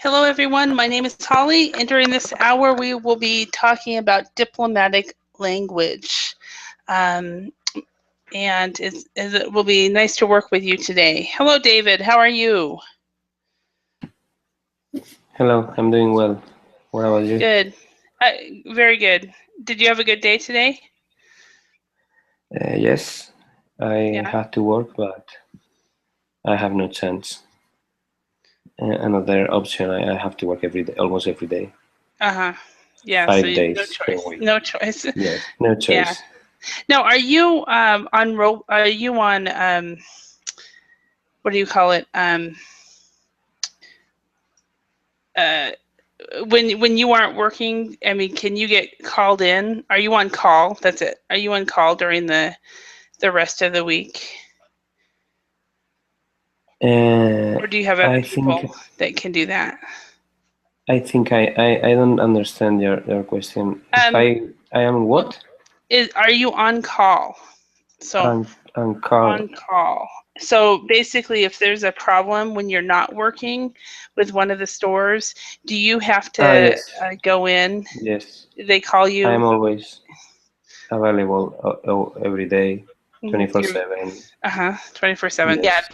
Hello, everyone. My name is Holly, and during this hour, we will be talking about diplomatic language. And it will be nice to work with you today. Hello, David. How are you? Hello, I'm doing well. What about you? Good. Very good. Did you have a good day today? Yes, I Yeah. have to work, but I have no chance. Another option, I have to work every day, almost every day, Uh-huh. Yeah, so 5 days no per choice. week. No choice. Yes, no Yeah. choice. Now, are you on what do you call it? Uh when you aren't working, I mean, can you get called in? Are you on call? That's it. Are you on call during the rest of the week? Or do you have other I think people that can do that? I think I don't understand your question. If Um, I am well, what? are you on call? So On call. on call. So basically, if there's a problem when you're not working with one of the stores, do you have to Yes, go in? yes. They call I you. am always available every day, You're 24/7. 24/7. Yeah, Yes,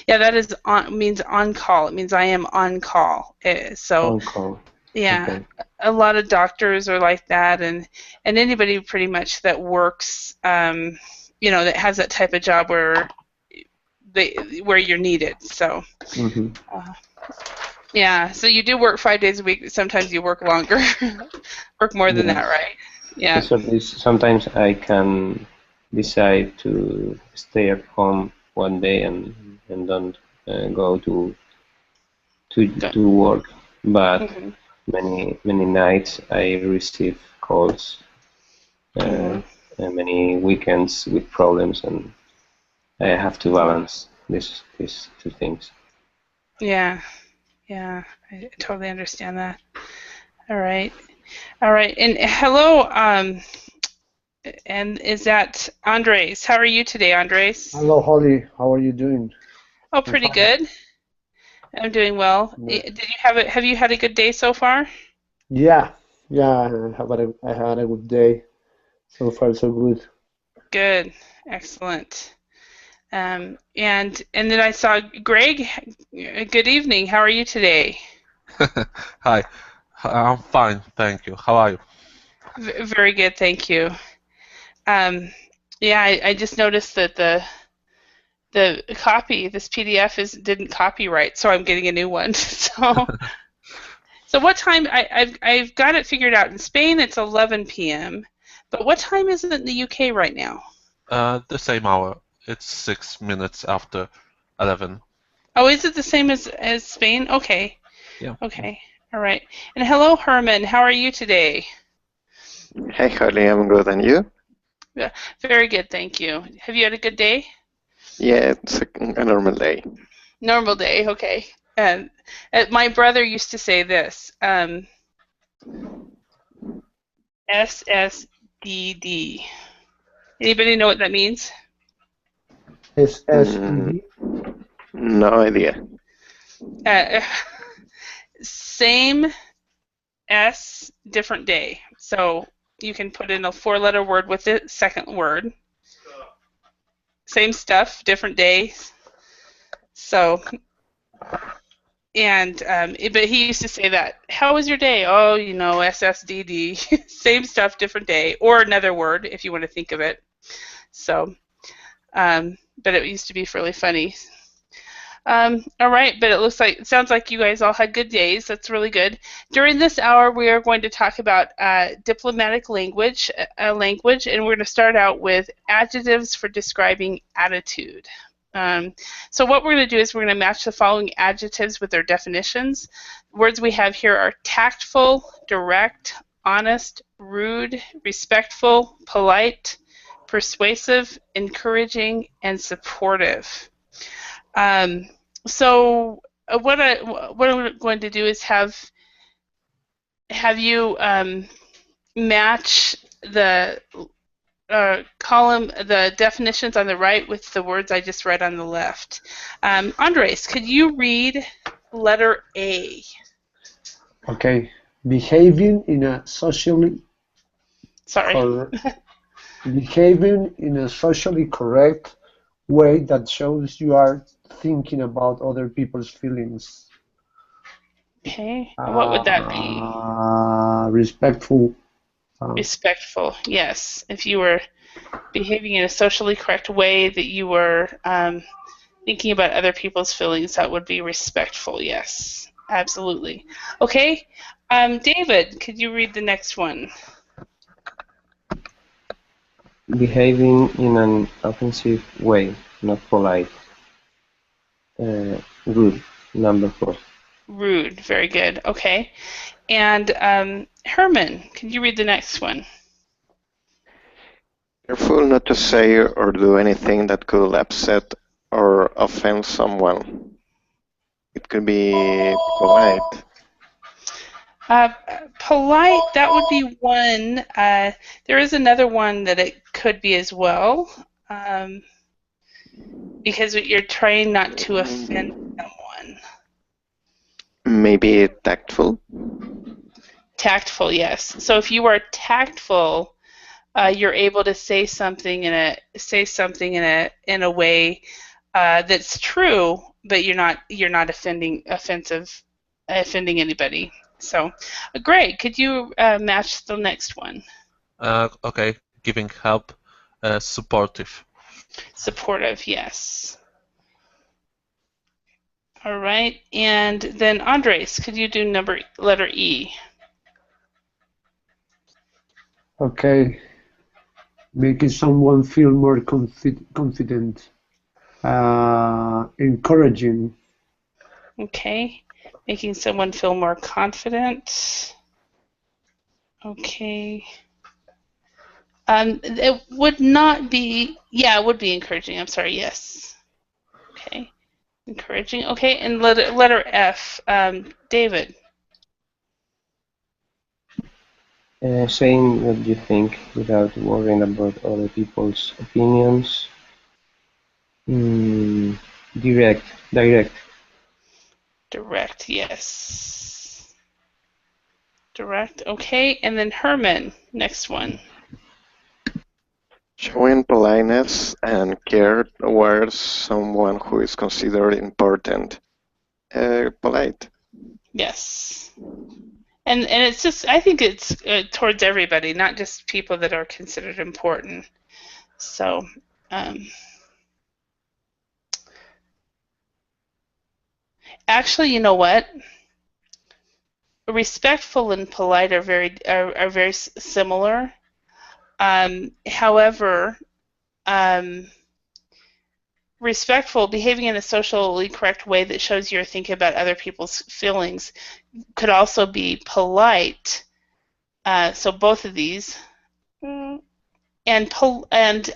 yeah. That is on means on call. It means I am on call. So on call. yeah, Okay. a lot of doctors are like that, and anybody pretty much that works, that has that type of job where you're needed. So Mm-hmm. uh, yeah. So you do work 5 days a week. Sometimes you work longer, work more than that, Yes. right? Yeah. So this, sometimes I can decide to stay at home one day and don't go Good. to work. But Hmm. many nights I receive calls, uh, Hmm. many weekends with problems, and I have to balance these two things. Yeah. Yeah. I totally understand that. All right. All right. And hello, and is that Andres? How are you today, Andres? Hello, Holly. How are you doing? Oh, I'm pretty fine. good. I'm doing well. Yeah, Have you had a good day so far? yeah. I had a good day. So far, so good. Good. Excellent. And then I saw Greg. Good evening. How are you today? Hi, I'm fine, thank you. How are you? Very good, thank you. Um, yeah, I just noticed that this PDF didn't copyright, so I'm getting a new one. So what time? I've got it figured out. In Spain, it's 11 p.m. But what time is it in the UK right now? The same hour. It's 6 minutes after 11. Oh, is it the same as Spain? Okay, Yeah. okay, all right. And hello, Herman. How are you today? Hey, Holly, I'm good, and you? Yeah, very good, thank you. Have you had a good day? Yeah, it's a normal day. Normal day, okay. And my brother used to say this, SSDD. Anybody know what that means? Mm, SSED. no idea. Uh, same S, different day. So you can put in a four-letter word with it, second word. Same stuff, different day. So, but he used to say that. How was your day? Oh, SSDD. Same stuff, different day, or another word if you want to think of it. So, but it used to be really funny. All right, but it sounds like you guys all had good days. That's really good. During this hour, we are going to talk about diplomatic language, and we're going to start out with adjectives for describing attitude. So what we're going to do is we're going to match the following adjectives with their definitions. Words we have here are tactful, direct, honest, rude, respectful, polite, persuasive, encouraging, and supportive. So what I'm going to do is have you match the column, the definitions on the right with the words I just read on the left. Andres, could you read letter A? Okay. Behaving in a socially Sorry. behaving in a socially correct way that shows you are thinking about other people's feelings. Okay. What would that be? Respectful. Respectful. Yes. If you were behaving in a socially correct way, that you were thinking about other people's feelings, that would be respectful. Yes. Absolutely. Okay. David, could you read the next one? Behaving in an offensive way, not polite. Rude, number 4. Rude. Very good. Okay. And Herman, can you read the next one? Careful not to say or do anything that could upset or offend someone. It could be polite. Polite, that would be one. There is another one that it could be as well, because you're trying not to offend someone. Maybe tactful. Tactful, yes. So if you are tactful, you're able to say something in a way that's true, but you're not offending anybody. So, Greg, could you match the next one? Okay, giving help, supportive. Supportive, yes. All right, and then Andres, could you do letter E? Okay. Making someone feel more confident. Encouraging. Okay, making someone feel more confident. Okay. It would not be, yeah, it would be encouraging. I'm sorry, yes. Okay, encouraging. Okay, and letter F, David. Saying what you think without worrying about other people's opinions. Direct. Direct, yes. Direct, okay, and then Herman, next one. Showing politeness and care towards someone who is considered important. Polite. Yes. And it's just, I think it's towards everybody, not just people that are considered important. So, actually, you know what? Respectful and polite are very similar. However, respectful, behaving in a socially correct way that shows you're thinking about other people's feelings, could also be polite. So both of these. And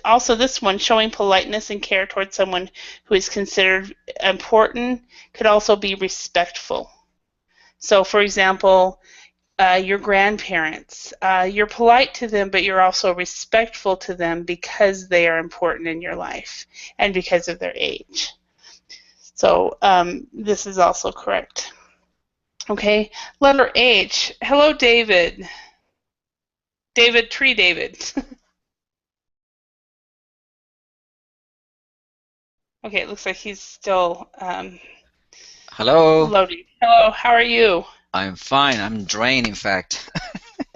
also this one, showing politeness and care towards someone who is considered important, could also be respectful. So, for example, your grandparents, you're polite to them, but you're also respectful to them because they are important in your life and because of their age. So this is also correct. Okay, letter H. Hello, David. David. Okay, it looks like he's still Hello. loading. Hello, how are you? I'm fine. I'm drained, in fact.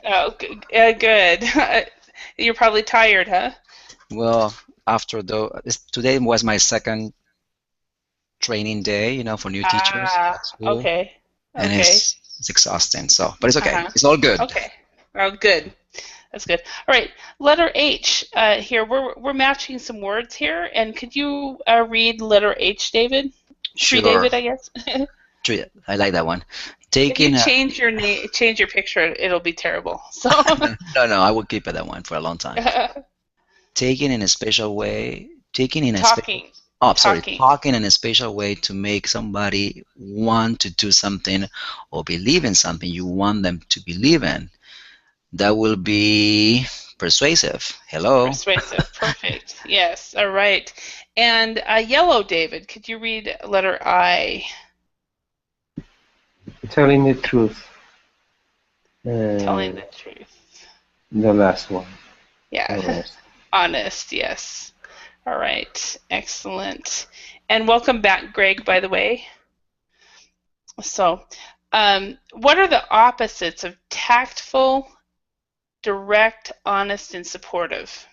Oh, good. You're probably tired, huh? Well, today was my second training day, for new teachers at school, Okay. and Okay. it's exhausting. But it's okay. Uh-huh. It's all good. Okay. Oh, good. That's good. All right. Letter H. Here we're matching some words here, and could you read letter H, David? Sure. David, I guess. I like that one. If you change your name, change your picture, it'll be terrible. So. No, I will keep it that one for a long time. Taking in a special way. Talking in a special way to make somebody want to do something or believe in something you want them to believe in. That will be persuasive. Hello. Persuasive. Perfect. Yes. All right. And yellow, David, could you read letter I? Telling the truth. Telling Uh, the truth. the last one. Yeah. Honest. Honest, yes. All right. Excellent. And welcome back, Greg, by the way. So, what are the opposites of tactful, direct, honest, and supportive?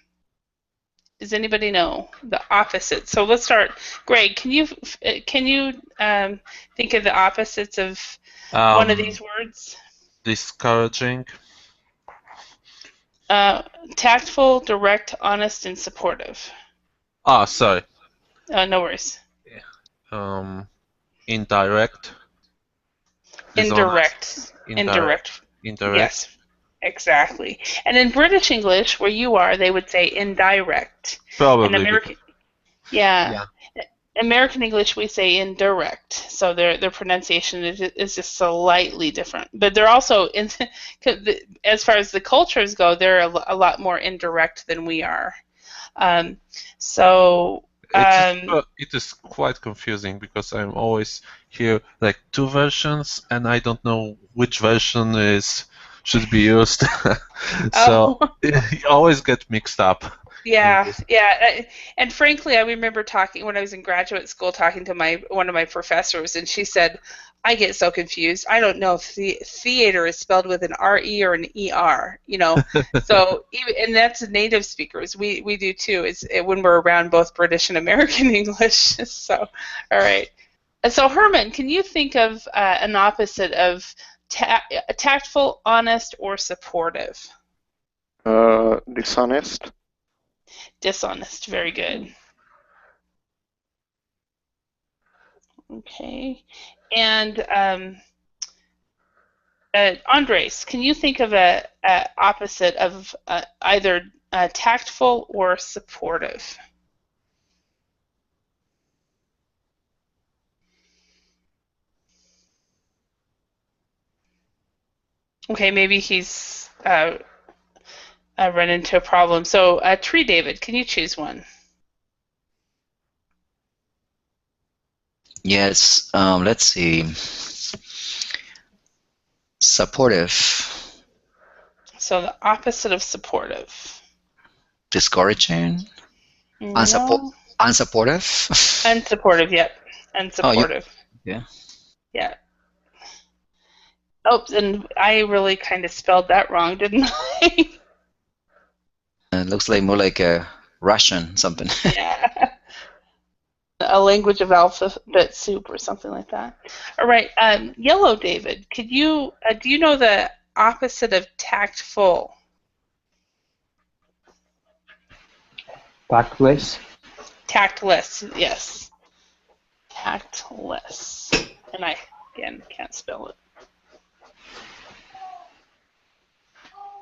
Does anybody know the opposites? So let's start. Greg, can you think of the opposites of one of these words? Discouraging. Tactful, direct, honest, and supportive. Ah, sorry. No worries. Indirect. Dishonest. Indirect. Indirect. Yes, exactly. And in British English, where you are, they would say indirect. Probably. In American, yeah. American English, we say indirect. So their pronunciation is just slightly different. But they're also, as far as the cultures go, they're a lot more indirect than we are. It is quite confusing because I'm always hear like two versions and I don't know which version should be used. So you always get mixed up. Yeah. And frankly, I remember talking when I was in graduate school, talking to one of my professors, and she said, "I get so confused. I don't know if the theater is spelled with an R-E or an E-R, you know." So and that's native speakers. We do too. When we're around both British and American English. So, all right. So Herman, can you think of an opposite of tactful, honest, or supportive? Dishonest. Dishonest. Very good. Okay. And Andres, can you think of a opposite of either tactful or supportive? Okay, maybe he's run into a problem. So, Tree David, can you choose one? Yes, let's see. Supportive. So the opposite of supportive. Discouraging. No. Unsupportive. Unsupportive, yep. Unsupportive. Yeah. Yeah. Oh, and I really kind of spelled that wrong, didn't I? It looks like more like a Russian something. Yeah. A language of alphabet soup or something like that. All right, Yellow David, could you do you know the opposite of tactful? Tactless. Tactless, yes. Tactless. And I, again, can't spell it.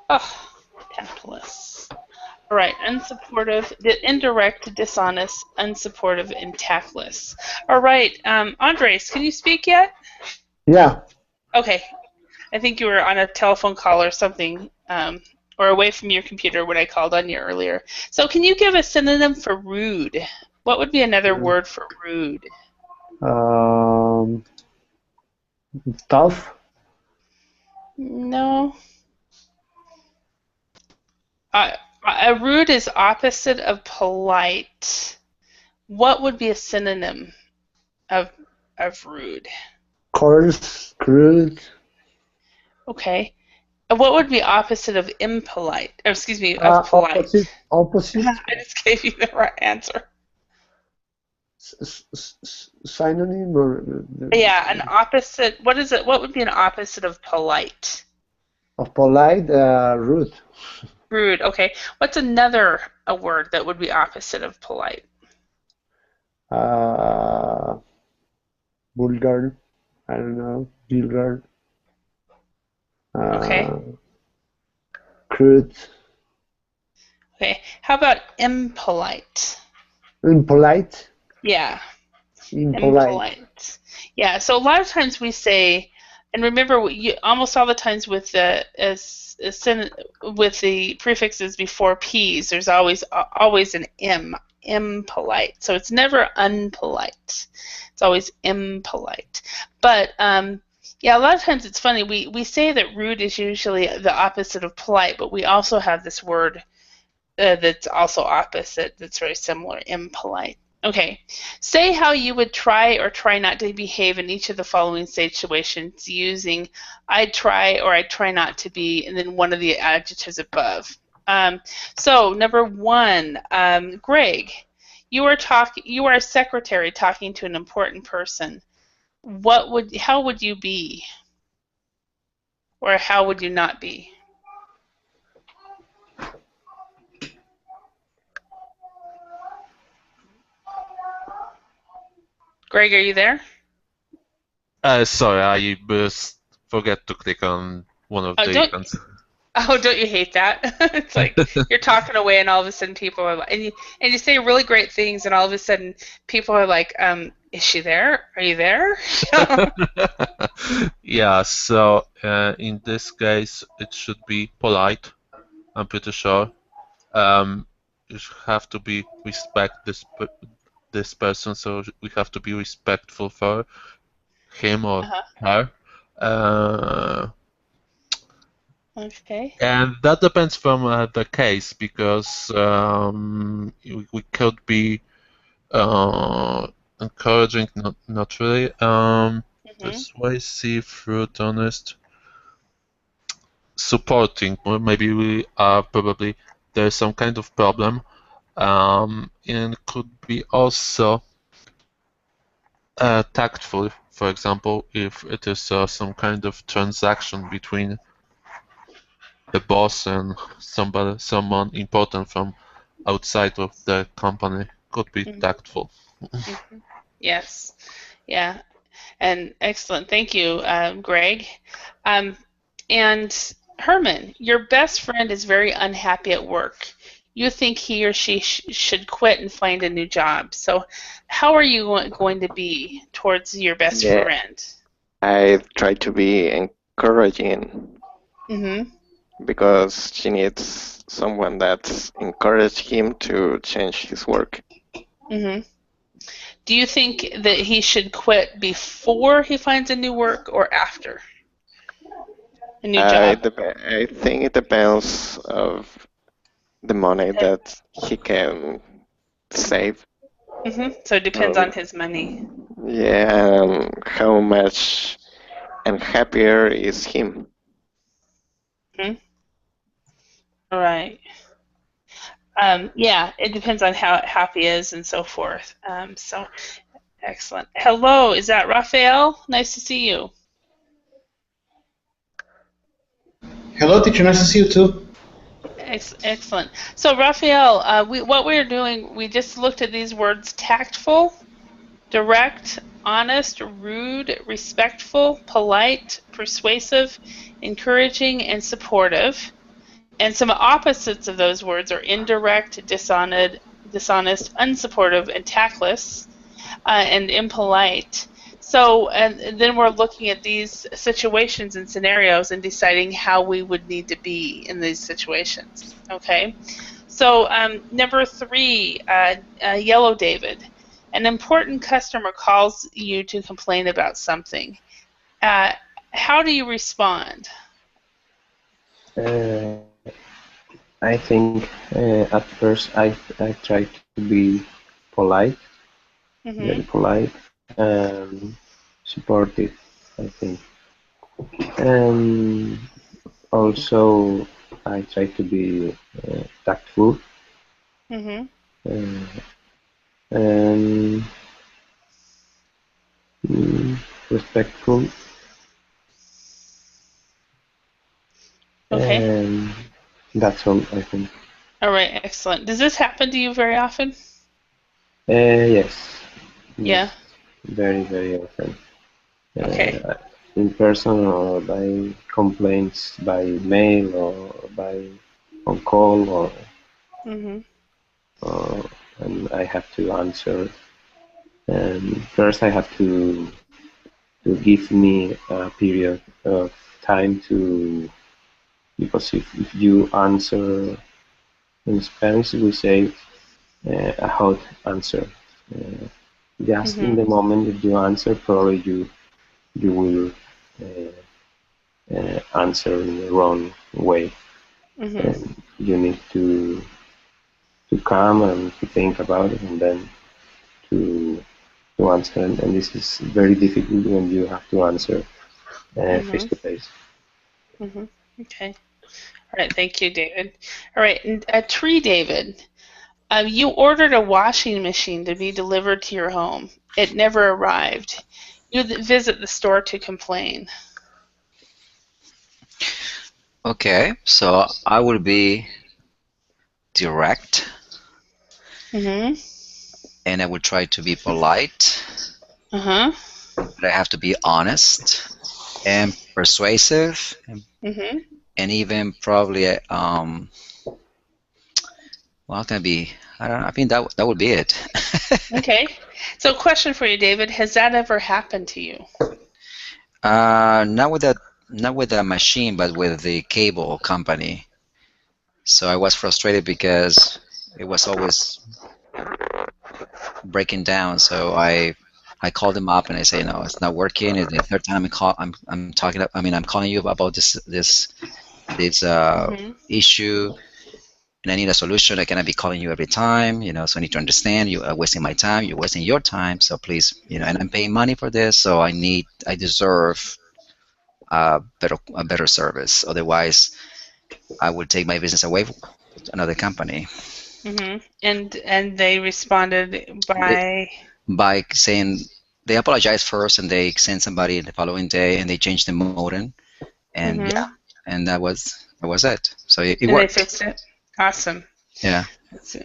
Oh, tactless. All right, unsupportive, indirect, dishonest, unsupportive, and tactless. All right, Andres, can you speak yet? Yeah. Okay. I think you were on a telephone call or something, or away from your computer when I called on you earlier. So can you give a synonym for rude? What would be another word for rude? Tough. No. Rude is opposite of polite. What would be a synonym of rude? Coarse, crude. Okay. What would be opposite of impolite? Or excuse me, of polite? Opposite. I just gave you the right answer. Synonym or? Yeah, an opposite. What is it? What would be an opposite of polite? Of polite, rude. Rude. Okay. What's another word that would be opposite of polite? Vulgar. I don't know. Vulgar. Okay. Crude. Okay. How about impolite? Impolite. Yeah. Impolite. Yeah. So a lot of times we say, and remember, almost all the times with the prefixes before p's, there's always an m. Impolite. So it's never unpolite. It's always impolite. But Yeah, a lot of times it's funny. We say that rude is usually the opposite of polite, but we also have this word that's also opposite, that's very similar, impolite. Okay, say how you would try or try not to behave in each of the following situations using I try or I try not to be, and then one of the adjectives above. So number one, Greg, you are a secretary talking to an important person. How would you be, or how would you not be? Greg, are you there? Sorry, I just forget to click on one of the icons. Don't you hate that? It's like you're talking away, and all of a sudden people are like, and you say really great things, and all of a sudden people are like, is she there? Are you there? Yeah, so in this case it should be polite, I'm pretty sure. You have to be respect this person, so we have to be respectful for him or her. Okay. And that depends from the case, because we could be encouraging, not really, persuasive, rude, honest, supporting. Or maybe we are probably there's some kind of problem, and could be also tactful. For example, if it is some kind of transaction between the boss and someone important from outside of the company, could be tactful. Yes. Yeah. And excellent. Thank you, Greg. And Herman, your best friend is very unhappy at work. You think he or she should quit and find a new job. So how are you going to be towards your best friend? I try to be encouraging. Because she needs someone that's encouraged him to change his work. Do you think that he should quit before he finds a new work or after a new job? I think it depends of the money that he can save. So it depends on his money. Yeah, how much and happier is him. All right. Yeah, it depends on how happy he is and so forth. So excellent. Hello, is that Raphael? Nice to see you. Hello, teacher. Nice to see you too. Excellent. So Raphael, what we're doing, we just looked at these words: tactful, direct, honest, rude, respectful, polite, persuasive, encouraging, and supportive. And some opposites of those words are indirect, dishonest, unsupportive, and tactless, and impolite. So, and then we're looking at these situations and scenarios and deciding how we would need to be in these situations. Okay. So, number 3, Yellow David. An important customer calls you to complain about something. How do you respond? I think at first I try to be polite, very polite and supportive, I think. And also I try to be tactful. And respectful. Okay. And that's all, I think. All right, excellent. Does this happen to you very often? Yes. Yeah. Very, very often. Okay. In person or by complaints by mail or by on call or and I have to answer. And first I have to give me a period of time to, because if you answer in Spanish we say a hot answer. Just in the moment that you answer, probably you will answer in the wrong way. Mm-hmm. And you need to calm and to think about it, and then to answer. And this is very difficult when you have to answer face to face. Mm-hmm. Okay. All right. Thank you, David. All right. And Tree David, you ordered a washing machine to be delivered to your home. It never arrived. You visit the store to complain. Okay, so I will be direct, Mm-hmm. and I will try to be polite, Uh-huh. but I have to be honest and persuasive, Mm-hmm. and even probably well, can be. I don't know. I think that would be it. Okay. So, question for you, David: has that ever happened to you? Not with the machine, but with the cable company. So I was frustrated because it was always breaking down. So I called them up and I say, no, it's not working. It's the third time I'm talking. I'm calling you about this Mm-hmm. issue, and I need a solution. I cannot be calling you every time, So I need to understand you are wasting my time. You're wasting your time. So please, and I'm paying money for this, so I deserve a better service. Otherwise, I would take my business away to another company. Mm-hmm. And they responded by saying they apologized first, and they sent somebody the following day, and they changed the modem, and Mm-hmm. and that was it. So it and worked. they fixed it. Awesome. Yeah.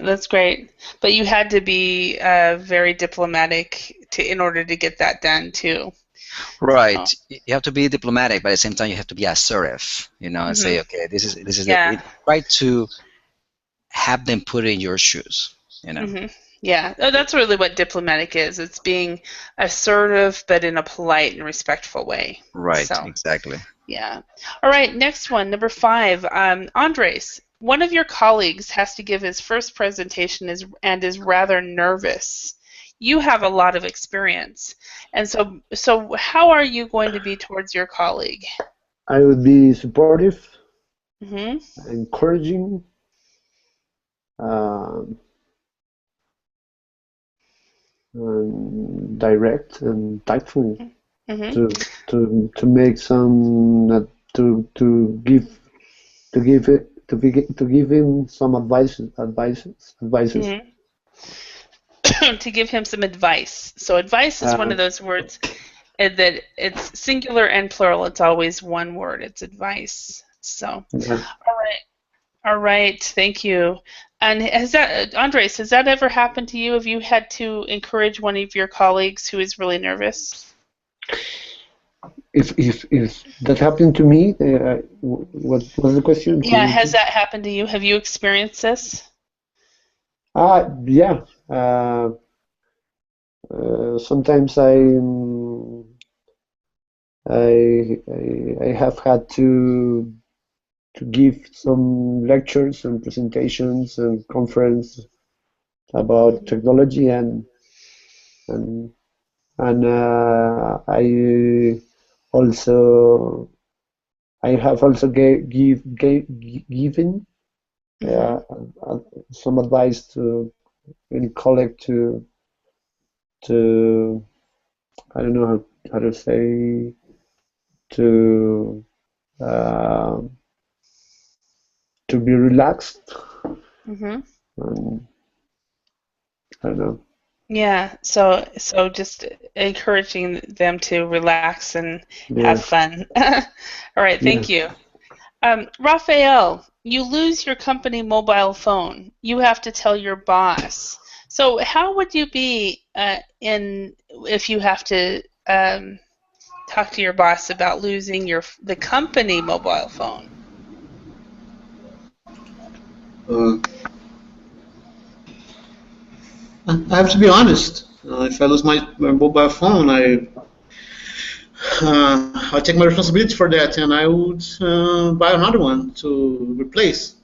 That's great. But you had to be very diplomatic in order to get that done too. Right. So you have to be diplomatic, but at the same time you have to be assertive, and say, okay, this is try to have them put in your shoes, Mm-hmm. Yeah, that's really what diplomatic is. It's being assertive, but in a polite and respectful way. Right, so, exactly. Yeah. All right, next one, number 5. Andres, one of your colleagues has to give his first presentation and is rather nervous. You have a lot of experience. And so how are you going to be towards your colleague? I would be supportive, mm-hmm. encouraging, and direct and tactful, mm-hmm. to make some to give him some advices. Mm-hmm. To give him some advice. So advice is one of those words that it's singular and plural. It's always one word. It's advice. So, yeah. All right. Thank you. And Andres, has that ever happened to you? Have you had to encourage one of your colleagues who is really nervous? If that happened to me, what was the question? Yeah, has that happened to you? Have you experienced this? Yeah. Sometimes I have had to give some lectures and presentations and conference about technology, and I have also given some advice to any colleague to I don't know how to say to be relaxed. Mm-hmm. I don't know. Yeah, so just encouraging them to relax and have fun. All right, thank you. Raphael, you lose your company mobile phone. You have to tell your boss. So how would you be if you have to talk to your boss about losing the company mobile phone? I have to be honest. If I lose my mobile phone, I take my responsibility for that, and I would buy another one to replace.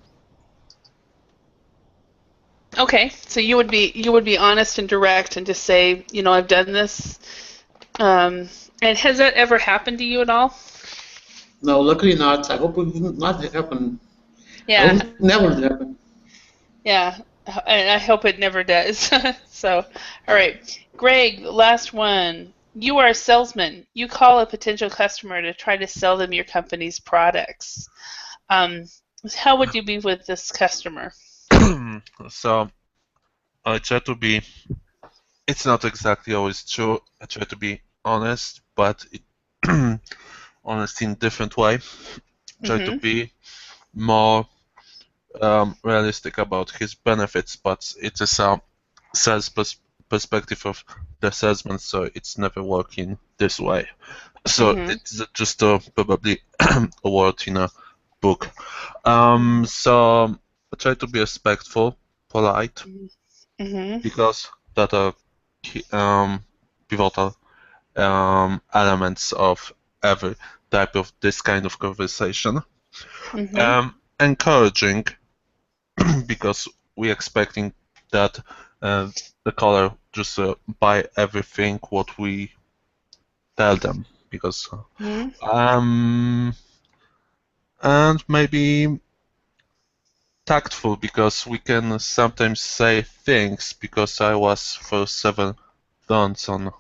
Okay, so you would be honest and direct and just say, I've done this, And has that ever happened to you at all? No, luckily not. I hope it will not happen. I Yeah, hope never happen. yeah, and I hope it never does. So, all right, Greg, last one. You are a salesman. You call a potential customer to try to sell them your company's products. Um, how would you be with this customer? So I try to be. It's not exactly always true. I try to be honest, but honest in different way. Try to be more realistic about his benefits, but it is a sales perspective of the salesman, so it's never working this way. So it's just probably a word in a book. So I try to be respectful, polite, because that are pivotal elements of every type of this kind of conversation. Encouraging, because we're expecting that the caller just buy everything what we tell them, because and maybe tactful, because we can sometimes say things, because I was for 7 months on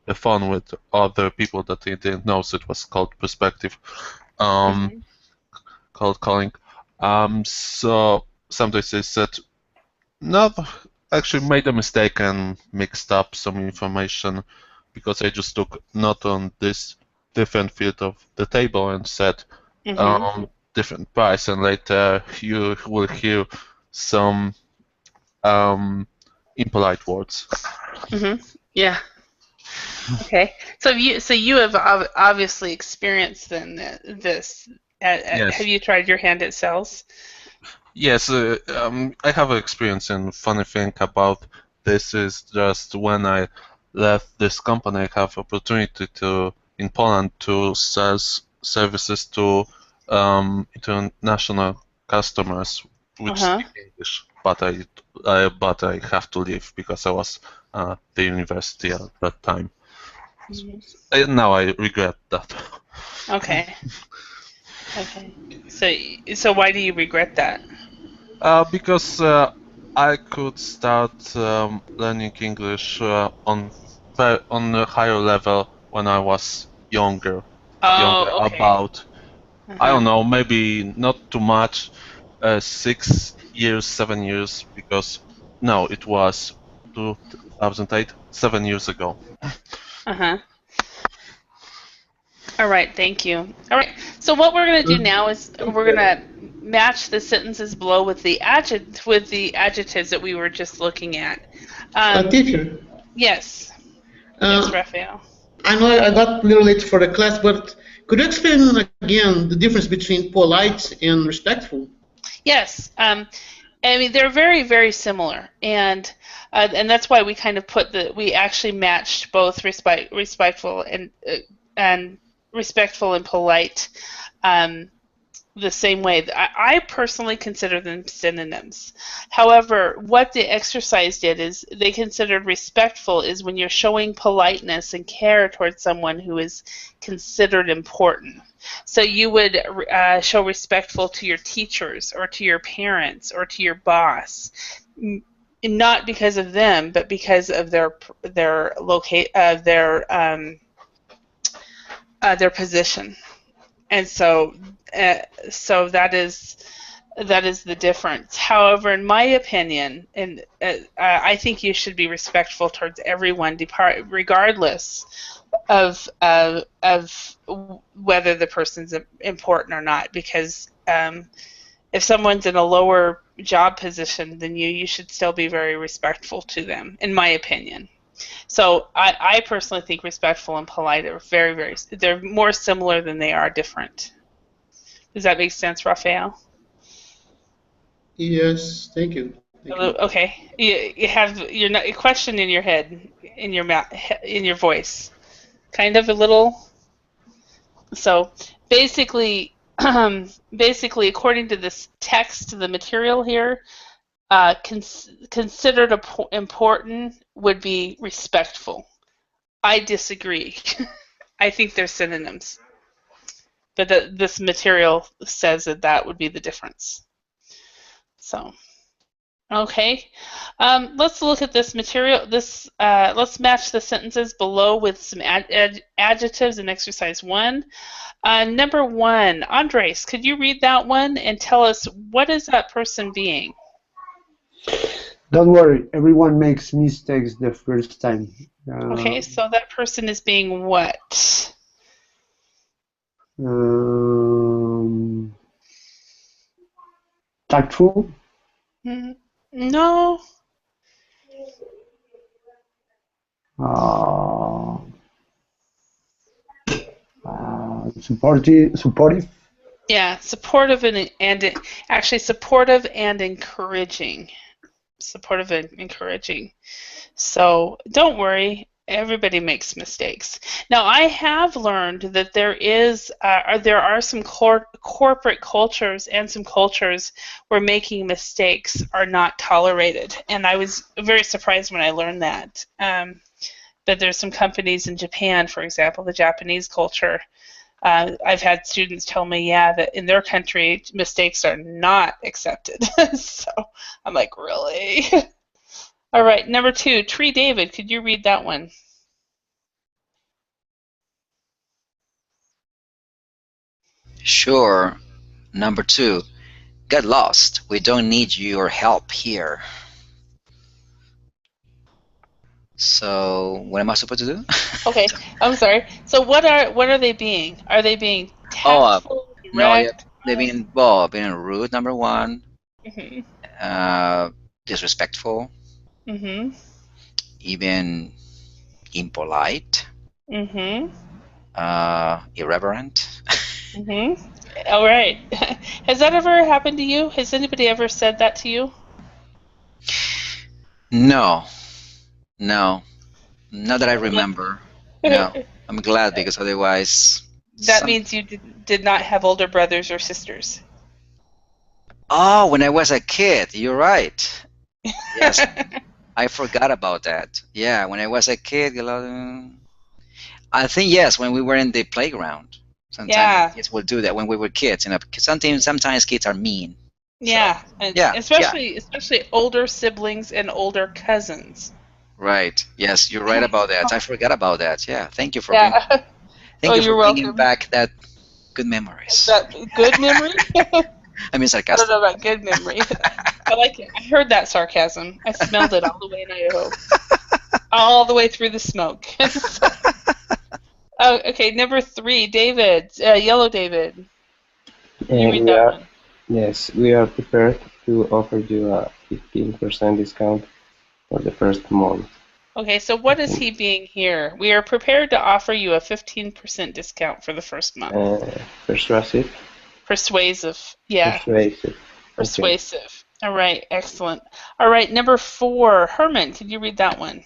the phone with other people that they didn't know, so it was called perspective, called calling. So sometimes they said, no, actually made a mistake and mixed up some information, because I just took not on this different field of the table and said different price, and later you will hear some impolite words. Yeah. Okay. So you have obviously experienced then this. Yes. Have you tried your hand at sales? Yes, I have experience, and funny thing about this is just when I left this company, I have opportunity to in Poland to sell services to international customers which speak English, but I have to leave because I was at the university at that time. Now I regret that. Okay. Okay. So why do you regret that? Because I could start learning English on a higher level when I was younger. Oh, okay. About I don't know, maybe not too much, 6 years, 7 years, because no, it was 2008, 7 years ago. All right, thank you. All right, so what we're going to do now is we're going to match the sentences below with the adjectives that we were just looking at. Teacher. Yes. Yes, Raphael. I know I got a little late for the class, but could you explain again the difference between polite and respectful? Yes. I mean, they're very, very similar, and that's why we kind of we actually matched both respectful and respectful and polite the same way. I personally consider them synonyms. However, what the exercise did is they considered respectful is when you're showing politeness and care towards someone who is considered important. So you would show respectful to your teachers or to your parents or to your boss, not because of them, but because of their position. And so that is the difference. However, in my opinion, and I think you should be respectful towards everyone, regardless of whether the person's important or not. Because if someone's in a lower job position than you should still be very respectful to them, in my opinion. So I personally think respectful and polite are very, very, they're more similar than they are different. Does that make sense, Raphael? Yes, thank you. Okay, you have a question in your head, in your mouth, in your voice, kind of a little. So basically, according to this text, the material here, considered important would be respectful. I disagree. I think they're synonyms. But this material says that that would be the difference. So, okay. Let's look at this material. Let's match the sentences below with some adjectives in exercise 1. Number 1, Andres, could you read that one and tell us what is that person being? Don't worry, everyone makes mistakes the first time. Okay, so that person is being what? Tactful? No. Supportive? Yeah, supportive and actually supportive and encouraging. Supportive and encouraging. So don't worry, everybody makes mistakes. Now I have learned that there are some corporate cultures and some cultures where making mistakes are not tolerated, and I was very surprised when I learned that. But there's some companies in Japan, for example, the Japanese culture. I've had students tell me, yeah, that in their country, mistakes are not accepted. So I'm like, really? All right, number 2, Tree David, could you read that one? Sure. Number 2, get lost. We don't need your help here. So what am I supposed to do? Okay, I'm sorry. So what are they being? Are they being tactful, no, direct? they're being rude. Number 1. Disrespectful. Even impolite. Irreverent. All right. Has that ever happened to you? Has anybody ever said that to you? No, not that I remember. No, I'm glad, because otherwise. That means you did not have older brothers or sisters. Oh, when I was a kid, you're right. Yes, I forgot about that. Yeah, when I was a kid, I think yes, when we were in the playground. Sometimes kids will do that when we were kids. Sometimes kids are mean. Yeah, So, yeah, especially older siblings and older cousins. Right. Yes, you're right about that. I forgot about that. Yeah. Thank you for bringing back that good memories. That good memory? I mean sarcastic. I don't know about good memory. I like it. I heard that sarcasm. I smelled it all the way in Idaho. All the way through the smoke. Oh, okay, number 3, David, Yellow David. Can you read that one? Yes, we are prepared to offer you a 15% discount for the first month. Okay, so what is he being here? We are prepared to offer you a 15% discount for the first month. Persuasive. Persuasive, yeah. Persuasive. Okay. All right, excellent. All right, number 4, Herman, can you read that one?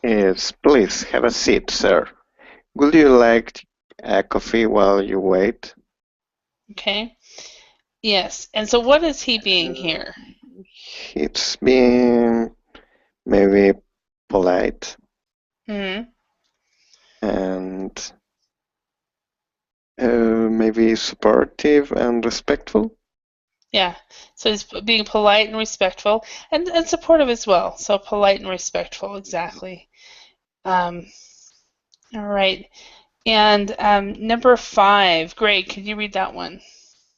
Yes, please have a seat, sir. Would you like a coffee while you wait? Okay. Yes, and so what is he being here? It's being maybe polite and maybe supportive and respectful. Yeah, so he's being polite and respectful and supportive as well. So polite and respectful, exactly. All right. And number 5, Greg, could you read that one?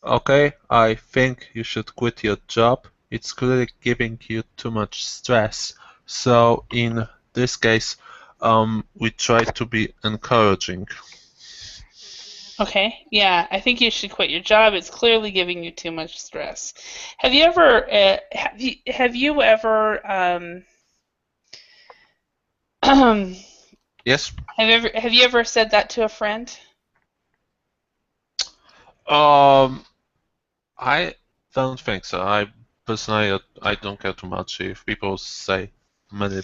Okay, I think you should quit your job. It's clearly giving you too much stress. So in this case, we try to be encouraging. Okay, yeah, I think you should quit your job. It's clearly giving you too much stress. Have you ever Yes. Have you ever said that to a friend? I don't think so. I personally, I don't care too much if people say many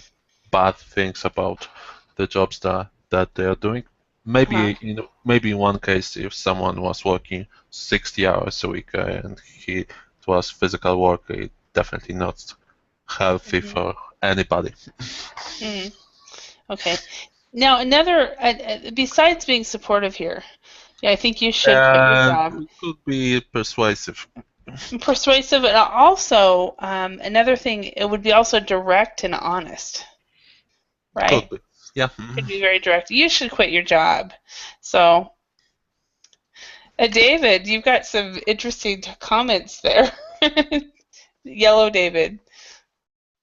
bad things about the jobs that they are doing. Maybe maybe in one case, if someone was working 60 hours a week and he was physical work, it's definitely not healthy for anybody. Mm. Okay. Now, another, besides being supportive here, yeah, I think you should quit your job. And it could be persuasive. Persuasive, and also another thing, it would be also direct and honest, right? Could be. Yeah. Could be very direct. You should quit your job. So, David, you've got some interesting comments there. Yellow David.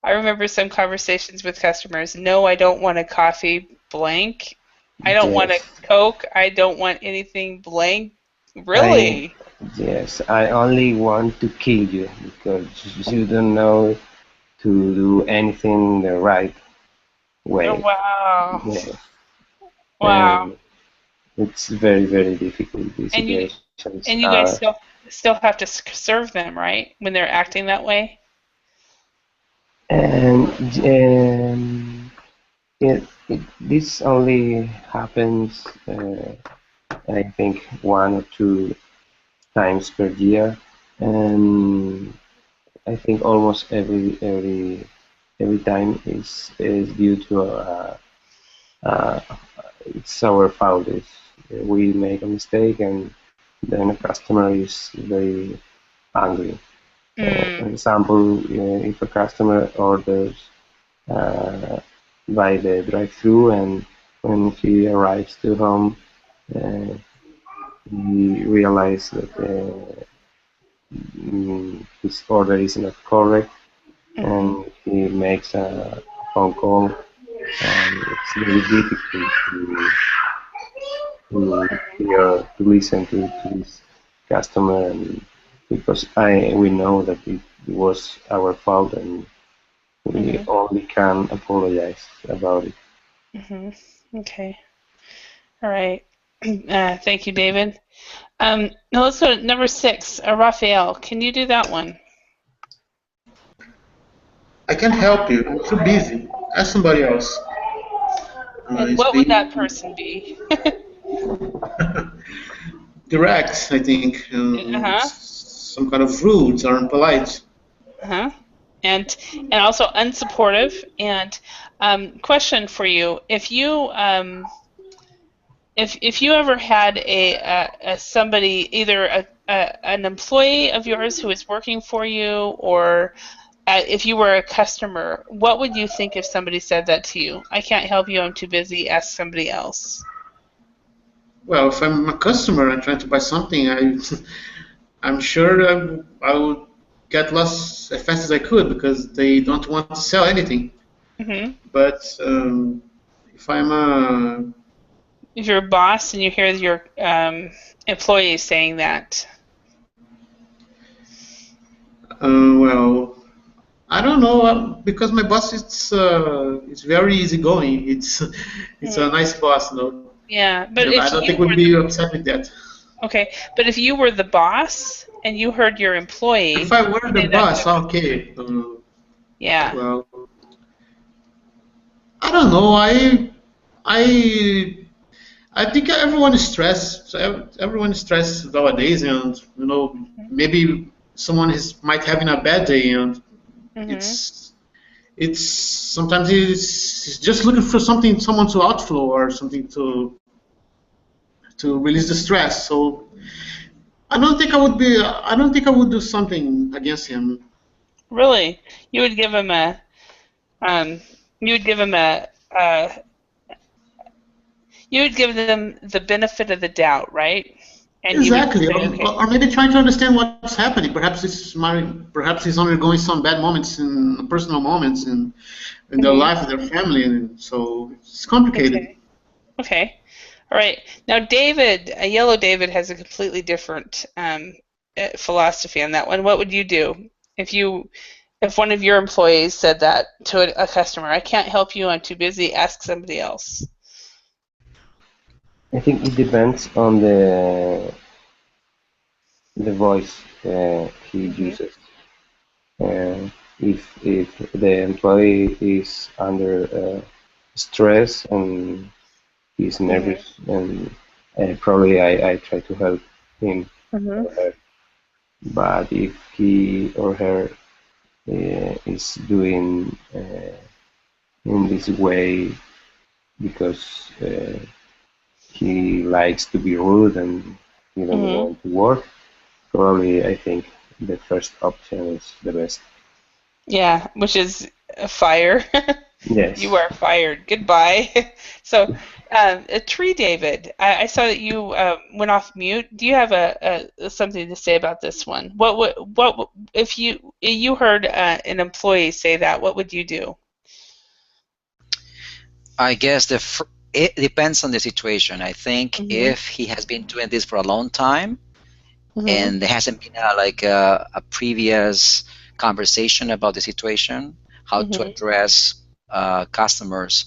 I remember some conversations with customers. No, I don't want a coffee blank. I don't want a Coke. I don't want anything blank. Really? Yes, I only want to kill you because you don't know to do anything the right way. Oh, wow. Yes. Wow. It's very, very difficult, these And you, situations. and you guys still have to serve them, right? When they're acting that way? And this only happens, I think, 1 or 2 times per year, and I think almost every time is due to it's our fault. We make a mistake, and then a customer is very angry. For example, if a customer orders by the drive-through, and when he arrives to home, he realizes that his order is not correct, and he makes a phone call, and it's very difficult to listen to this customer, and because we know that it was our fault, and we only can apologize about it. Okay. All right. Thank you, David. Now let's go to number 6. Raphael, can you do that one? I can't help you. I'm too busy. Ask somebody else. And what would that person be? Direct, I think. Some kind of rude or impolite. And also unsupportive. And question for you: if you ever had a somebody, either an employee of yours who is working for you, or if you were a customer, what would you think if somebody said that to you? I can't help you, I'm too busy, ask somebody else. Well, if I'm a customer and trying to buy something, I'm sure I would get lost as fast as I could because they don't want to sell anything. But if you're a boss and you hear your employees saying that, well, I don't know, because my boss is very easygoing. It's a nice boss, though. Yeah, but I don't think we'd be upset with that. Okay, but if you were the boss and you heard your employee, if I were the boss, okay. Yeah. Well, I don't know. I think everyone is stressed. Everyone is stressed nowadays, and maybe someone might having a bad day, and it's sometimes it's just looking for someone to outflow or something to release the stress. So I don't think I would do something against him. Really, you would give him a you would give them the benefit of the doubt, right? And exactly, say, or maybe trying to understand what's happening. Perhaps he's undergoing some bad moments, in personal moments, in their life, with their family, and so it's complicated. Okay. All right. Now, David, Yellow David, has a completely different philosophy on that one. What would you do if one of your employees said that to a customer? I can't help you. I'm too busy. Ask somebody else. I think it depends on the voice he uses. If the employee is under stress and he's nervous, and probably I try to help him. but if he or her is doing in this way because he likes to be rude and he doesn't want to work, probably I think the first option is the best. Yeah, which is a fire. Yes. You are fired. Goodbye. So, Tree David, I saw that you went off mute. Do you have something to say about this one? What if you heard an employee say that? What would you do? I guess it depends on the situation. I think if he has been doing this for a long time and there hasn't been a previous conversation about the situation, how to address customers,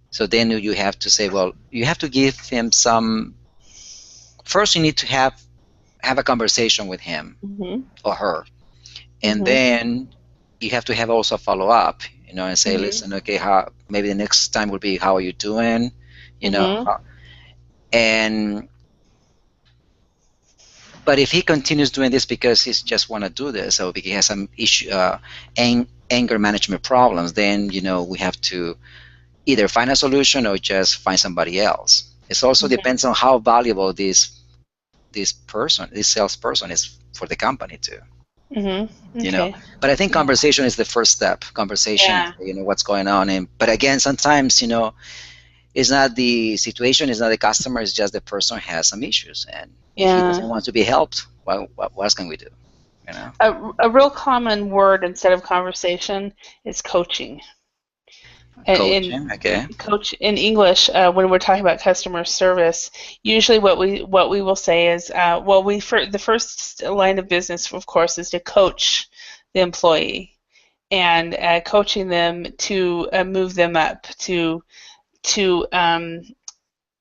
so then you have to say, well, you have to give him some. First, you need to have a conversation with him or her, and then you have to have also a follow up. And say, listen, okay, maybe the next time will be, how are you doing? But if he continues doing this because he just want to do this, or because he has some issue, anger management problems, then we have to either find a solution or just find somebody else. It also depends on how valuable this salesperson is for the company too. Okay. But I think conversation is the first step. Conversation, what's going on, but again, sometimes it's not the situation, it's not the customer, it's just the person has some issues, and if he doesn't want to be helped, what else can we do? A real common word instead of conversation is coaching. Coaching, okay. Coach in English, when we're talking about customer service, usually what we will say is, the first line of business, of course, is to coach the employee, and coaching them to move them up, to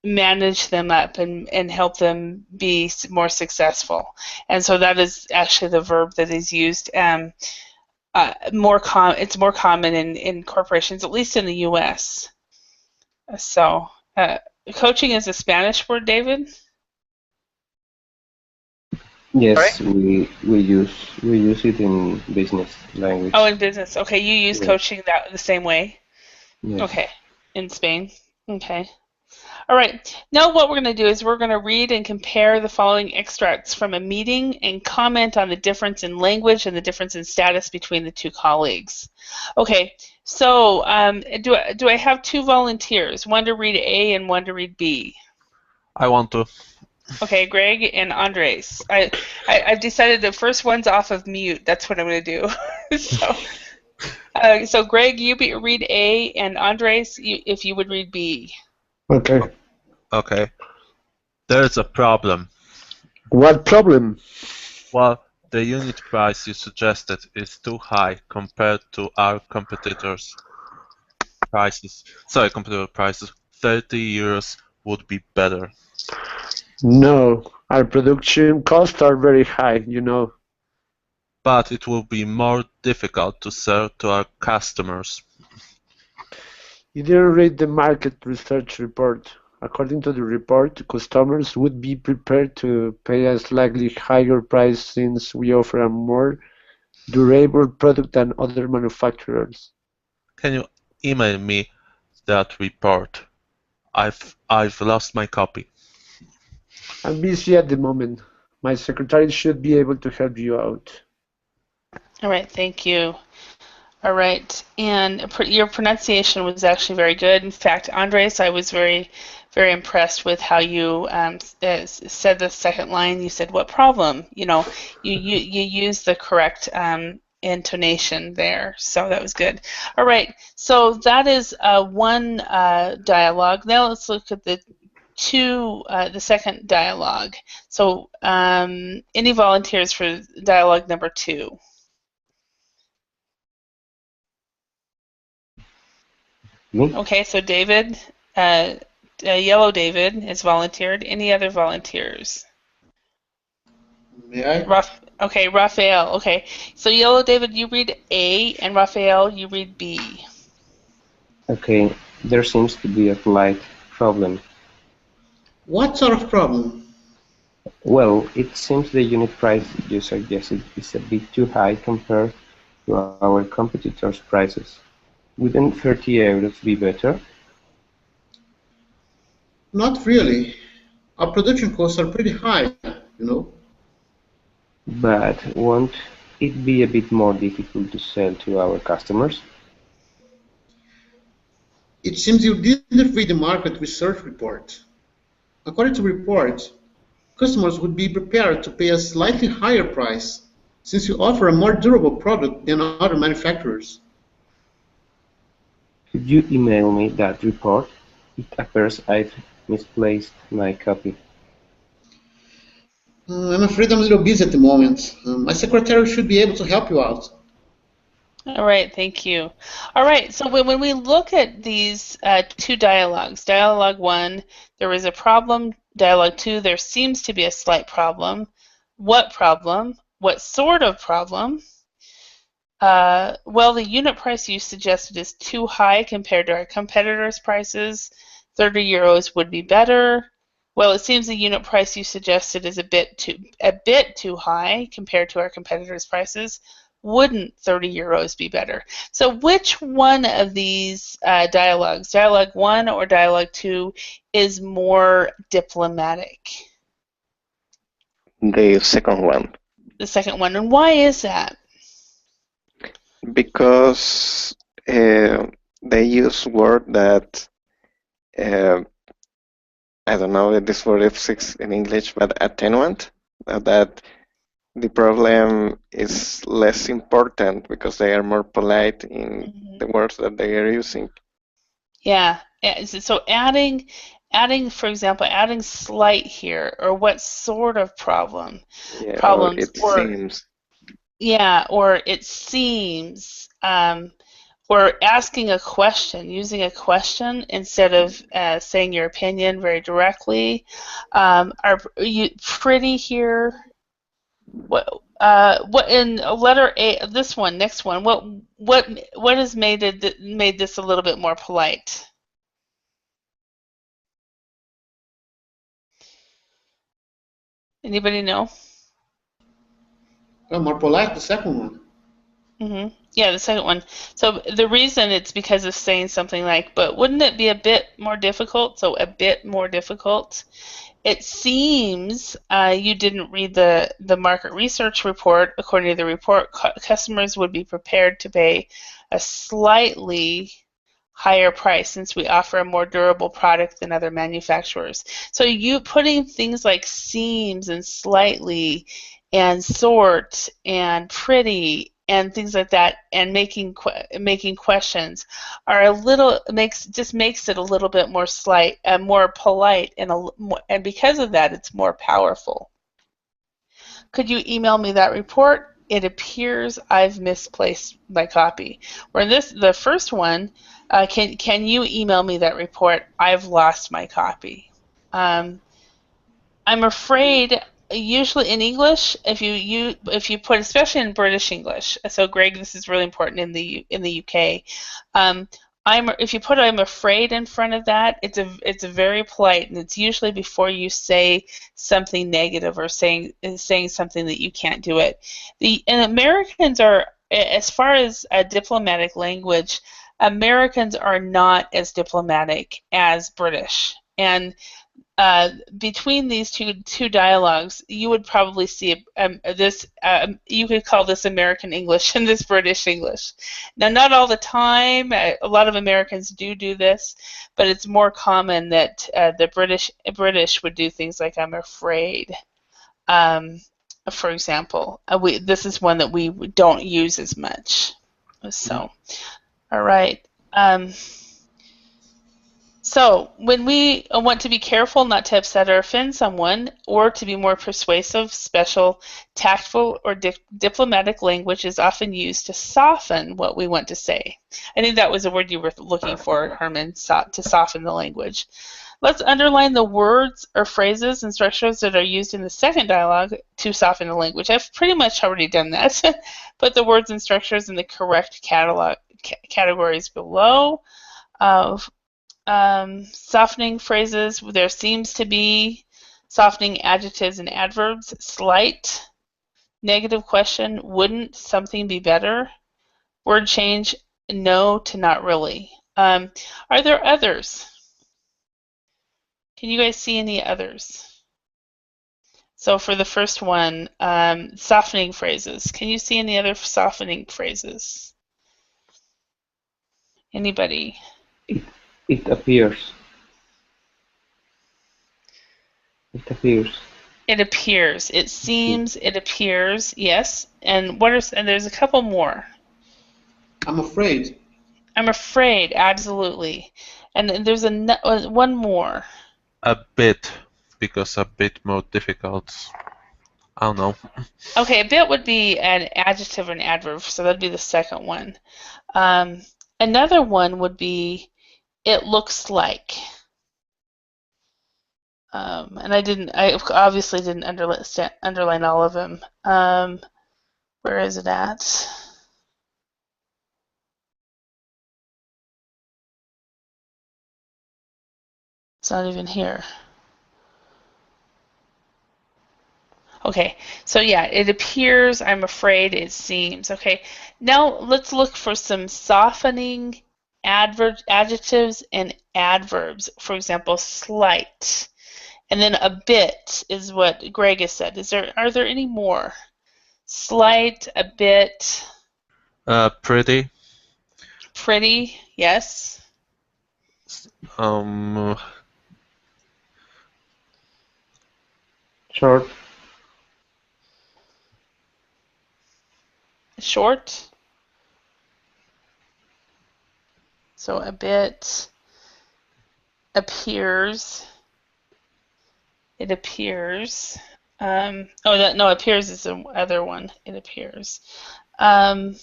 manage them up and help them be more successful. And so that is actually the verb that is used. It's more common in corporations, at least in the U.S. So, coaching is a Spanish word, David? Yes, we use it in business language. Oh, in business. Okay, you use coaching the same way? Yes. Okay, in Spain. Okay. All right, now what we're going to do is we're going to read and compare the following extracts from a meeting and comment on the difference in language and the difference in status between the two colleagues. Okay, so do I have two volunteers, one to read A and one to read B? I want to. Okay, Greg and Andres. I've decided the first one's off of mute. That's what I'm going to do. So Greg, you read A, and Andres, if you would read B. Okay. Okay. There's a problem. What problem? Well, the unit price you suggested is too high compared to our competitors' prices. Sorry, competitor prices. 30 euros would be better. No, our production costs are very high, But it will be more difficult to sell to our customers. You didn't read the market research report. According to the report, customers would be prepared to pay a slightly higher price since we offer a more durable product than other manufacturers. Can you email me that report? I've lost my copy. I'm busy at the moment. My secretary should be able to help you out. All right, thank you. All right, and your pronunciation was actually very good. In fact, Andres, I was very, very impressed with how you said the second line. You said, "What problem?" You used the correct intonation there, so that was good. All right, so that is one dialogue. Now let's look at the second dialogue. So, any volunteers for dialogue number 2? Okay, so David, Yellow David is volunteered. Any other volunteers? May I? Okay, Raphael. Okay, so Yellow David, you read A, and Raphael, you read B. Okay, there seems to be a slight problem. What sort of problem? Well, it seems the unit price you suggested is a bit too high compared to our competitors' prices. Wouldn't 30 euros be better? Not really. Our production costs are pretty high, you know. But won't it be a bit more difficult to sell to our customers? It seems you didn't read the market research report. According to the report, customers would be prepared to pay a slightly higher price since you offer a more durable product than other manufacturers. Could you email me that report? It appears I've misplaced my copy. I'm afraid I'm a little busy at the moment. My secretary should be able to help you out. All right, thank you. All right, so when we look at these two dialogues, dialogue 1, there was a problem. Dialogue 2, there seems to be a slight problem. What problem? What sort of problem? Well, the unit price you suggested is too high compared to our competitors' prices. 30 euros would be better. Well, it seems the unit price you suggested is a bit too high compared to our competitors' prices. Wouldn't 30 euros be better? So which one of these dialogues, dialogue 1 or dialogue 2, is more diplomatic? The second one. The second one. And why is that? Because they use word that I don't know this word is in English, but attenuant. That the problem is less important because they are more polite in the words that they are using. Yeah. So adding, for example, adding slight here, or what sort of problem? Yeah, Problems, or it seems. Yeah, or it seems, or asking a question, using a question instead of saying your opinion very directly. Are you pretty here? What in letter A? This one, next one. What has made this a little bit more polite? Anybody know? More polite, the second one. Yeah, the second one. So the reason it's because of saying something like, but wouldn't it be a bit more difficult? So a bit more difficult. It seems you didn't read the market research report. According to the report, customers would be prepared to pay a slightly higher price since we offer a more durable product than other manufacturers. So you putting things like seems and slightly and sort and pretty and things like that, and making questions are a little makes it a little bit more more polite, and because of that, it's more powerful. Could you email me that report? It appears I've misplaced my copy. Or the first one, can you email me that report? I've lost my copy. I'm afraid. Usually in English, if you put, especially in British English, so Greg, this is really important in the UK. If you put "I'm afraid" in front of that, it's a very polite, and it's usually before you say something negative or saying something that you can't do it. And Americans are, as far as a diplomatic language, Americans are not as diplomatic as British, and between these two dialogues, you would probably see this. You could call this American English and this British English. Now, not all the time. A lot of Americans do this, but it's more common that the British would do things like "I'm afraid." For example, this is one that we don't use as much. So, all right. So when we want to be careful not to upset or offend someone, or to be more persuasive, special, tactful, or diplomatic language is often used to soften what we want to say. I think that was the word you were looking for, Herman, to soften the language. Let's underline the words or phrases and structures that are used in the second dialogue to soften the language. I've pretty much already done that. Put the words and structures in the correct categories below. Softening phrases, there seems to be Softening adjectives and adverbs. Slight. Negative question. Wouldn't something be better? Word change. No to not really. Are there others? Can you guys see any others? So for the first one, softening phrases. Can you see any other softening phrases? Anybody? It appears. It appears. It appears. It seems. It appears. Yes. And what are? And there's a couple more. I'm afraid. I'm afraid. Absolutely. And then there's one more. A bit, because a bit more difficult. I don't know. Okay, a bit would be an adjective or an adverb, so that'd be the second one. Another one would be, it looks like. And I obviously didn't underline all of them. Where is it at? It's not even here. Okay, so yeah, it appears, I'm afraid, it seems. Okay, now let's look for some softening adjectives and adverbs. For example, slight. And then a bit is what Greg has said. Are there any more? Slight, a bit. Pretty. Pretty, yes. Short. Short. So a bit. Appears. It appears. No, appears is the other one. It appears. A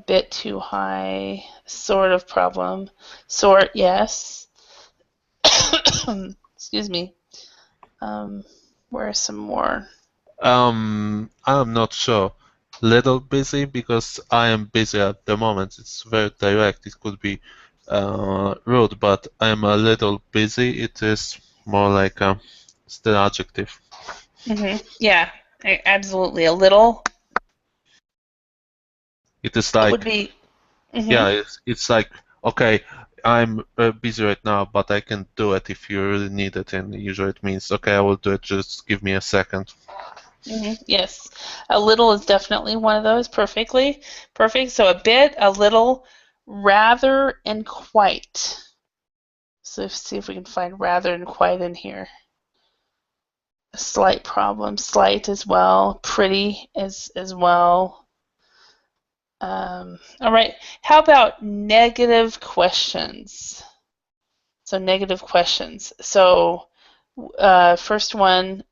bit too high. Sort of problem. Sort, yes. Excuse me. Where are some more? I'm not sure. Little busy, because I am busy at the moment. It's very direct. It could be rude, but I'm a little busy. It is more like still adjective. Yeah, absolutely. A little. It is like, It would be. yeah, it's like, okay, I'm busy right now, but I can do it if you really need it, and usually it means, okay, I will do it, just give me a second. Yes, a little is definitely one of those. Perfect. So a bit, a little, rather, and quite. So let's see if we can find rather and quite in here. A slight problem, slight as well, pretty as well. All right. How about negative questions? So negative questions. So first one.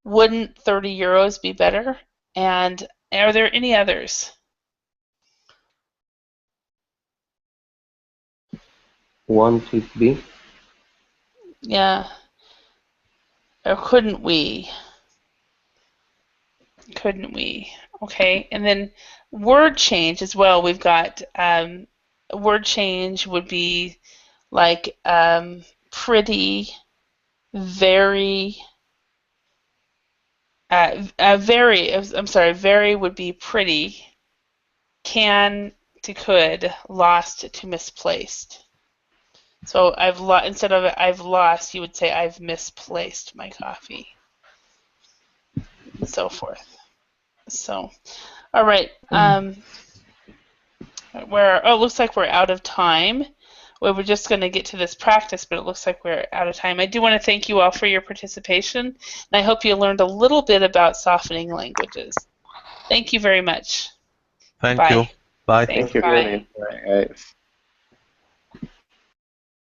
Wouldn't 30 euros be better? And are there any others? Won't it be? Yeah. Or couldn't we? Couldn't we? Okay. And then word change as well. We've got word change would be like pretty, very. Very would be pretty. Can to could. Lost to misplaced. So instead of I've lost, you would say I've misplaced my coffee. And so forth. So, all right. It looks like we're out of time. We were just going to get to this practice, but it looks like we're out of time. I do want to thank you all for your participation, and I hope you learned a little bit about softening languages. Thank you very much. Thank Bye. you. Bye. Thanks. Thank you. Bye. Bye, guys.